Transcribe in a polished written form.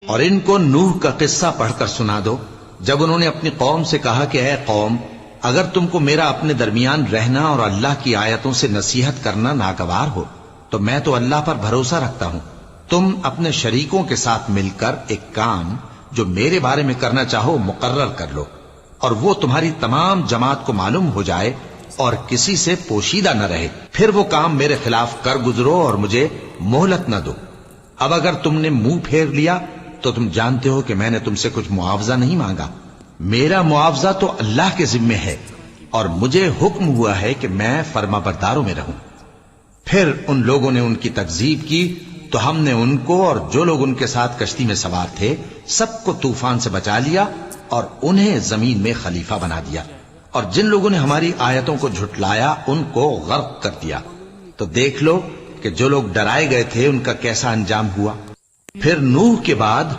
اور ان کو نوح کا قصہ پڑھ کر سنا دو جب انہوں نے اپنی قوم سے کہا کہ اے قوم، اگر تم کو میرا اپنے درمیان رہنا اور اللہ کی آیتوں سے نصیحت کرنا ناگوار ہو تو میں تو اللہ پر بھروسہ رکھتا ہوں، تم اپنے شریکوں کے ساتھ مل کر ایک کام جو میرے بارے میں کرنا چاہو مقرر کر لو، اور وہ تمہاری تمام جماعت کو معلوم ہو جائے اور کسی سے پوشیدہ نہ رہے، پھر وہ کام میرے خلاف کر گزرو اور مجھے مہلت نہ دو۔ اب اگر تم نے منہ پھیر لیا تو تم جانتے ہو کہ میں نے تم سے کچھ معاوضہ نہیں مانگا، میرا معاوضہ تو اللہ کے ذمے ہے، اور مجھے حکم ہوا ہے کہ میں فرما برداروں میں رہوں۔ پھر ان لوگوں نے ان کی تکذیب کی تو ہم نے ان کو اور جو لوگ ان کے ساتھ کشتی میں سوار تھے سب کو طوفان سے بچا لیا اور انہیں زمین میں خلیفہ بنا دیا، اور جن لوگوں نے ہماری آیتوں کو جھٹلایا ان کو غرق کر دیا۔ تو دیکھ لو کہ جو لوگ ڈرائے گئے تھے ان کا کیسا انجام ہوا۔ پھر نوح کے بعد